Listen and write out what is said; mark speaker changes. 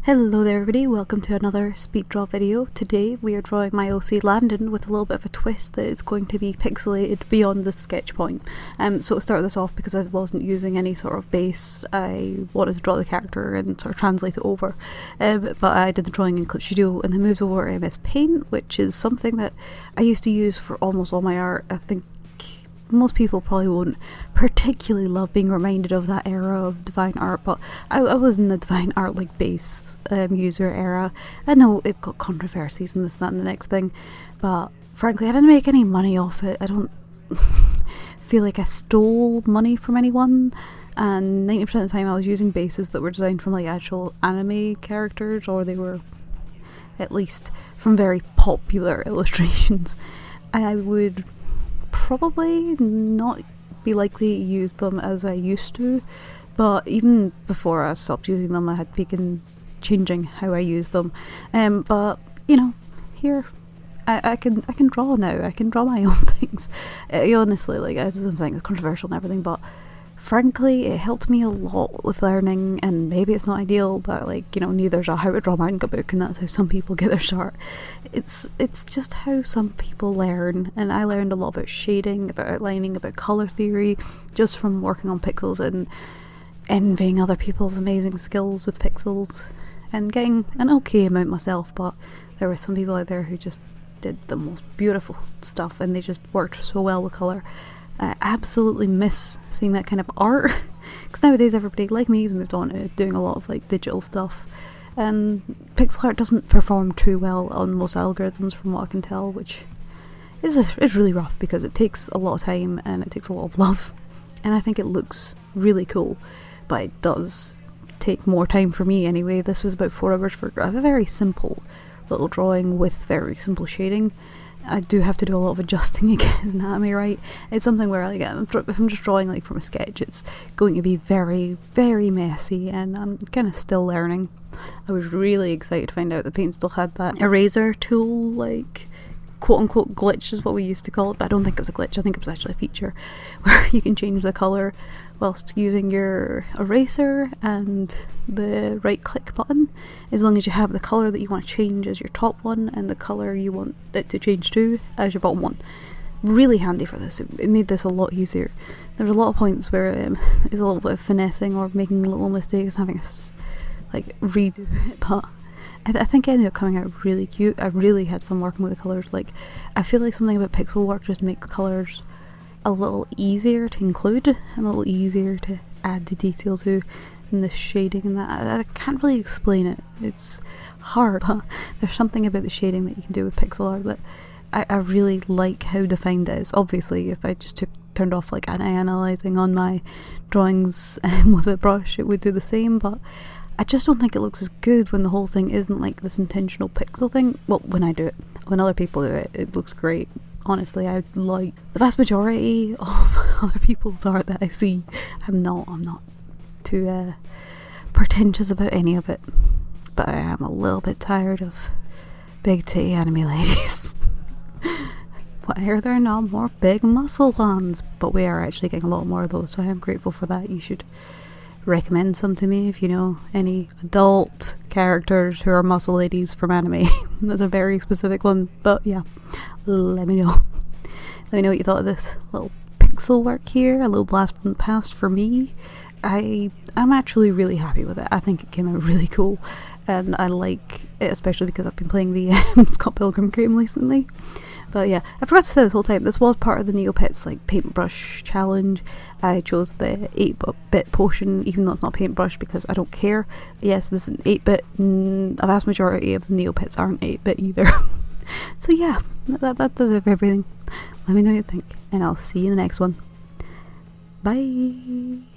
Speaker 1: Hello there everybody, welcome to another speed draw video. Today we are drawing my OC Landon with a little bit of a twist that it's going to be pixelated beyond the sketch point. So to start this off, because I wasn't using any sort of base, I wanted to draw the character and sort of translate it over. But I did the drawing in Clip Studio and then moved over to MS Paint, which is something that I used to use for almost all my art. I think most people probably won't particularly love being reminded of that era of Divine Art, but I was in the Divine Art like base user era. I know it got controversies and this, that and the next thing, but frankly I didn't make any money off it. I don't feel like I stole money from anyone, and 90% of the time I was using bases that were designed from like actual anime characters, or they were at least from very popular illustrations. I would probably not be likely to use them as I used to, but even before I stopped using them I had begun changing how I use them. But you know, here I can draw now. I can draw my own things. Honestly, like, I think it's controversial and everything, but frankly it helped me a lot with learning, and maybe it's not ideal, but like, you know, neither's a how to draw manga book and that's how some people get their start. It's just how some people learn, and I learned a lot about shading, about outlining, about colour theory just from working on pixels and envying other people's amazing skills with pixels and getting an okay amount myself. But there were some people out there who just did the most beautiful stuff and they just worked so well with colour. I absolutely miss seeing that kind of art, because nowadays everybody like me has moved on to doing a lot of like digital stuff, and pixel art doesn't perform too well on most algorithms from what I can tell, which is really rough because it takes a lot of time and it takes a lot of love, and I think it looks really cool, but it does take more time for me anyway. This was about 4 hours for a very simple little drawing with very simple shading. I do have to do a lot of adjusting against anatomy, right? It's something where, like, if I'm just drawing like from a sketch, it's going to be very, very messy, and I'm kind of still learning. I was really excited to find out that Paint still had that eraser tool, like, quote-unquote glitch is what we used to call it, but I don't think it was a glitch. I think it was actually a feature where you can change the colour whilst using your eraser and the right click button, as long as you have the colour that you want to change as your top one and the colour you want it to change to as your bottom one. Really handy for this. It made this a lot easier. There's a lot of points where there's a little bit of finessing or making little mistakes and having to like redo it, but I think it ended up coming out really cute. I really had fun working with the colours. Like, I feel like something about pixel work just makes colours a little easier to include and a little easier to add the detail to, and the shading and that. I can't really explain it. It's hard, but there's something about the shading that you can do with pixel art that I really like how defined it is. Obviously, if I just turned off like analysing on my drawings with a brush, it would do the same, but I just don't think it looks as good when the whole thing isn't like this intentional pixel thing. Well, when I do it. When other people do it, it looks great. Honestly, I like the vast majority of other people's art that I see. I'm not too pretentious about any of it, but I am a little bit tired of big titty anime ladies. Why are there not more big muscle ones? But we are actually getting a lot more of those, so I am grateful for that. You should recommend some to me if you know any adult characters who are muscle ladies from anime. That's a very specific one, but yeah, let me know. Let me know what you thought of this little pixel work here, a little blast from the past for me. I'm actually really happy with it. I think it came out really cool, and I like it especially because I've been playing the Scott Pilgrim game recently. But yeah, I forgot to say this whole time, this was part of the Neopets like paintbrush challenge. I chose the 8-bit potion, even though it's not paintbrush, because I don't care. Yes, this is an 8-bit. A vast majority of the Neopets aren't 8-bit either. So yeah, that does it for everything. Let me know what you think, and I'll see you in the next one. Bye!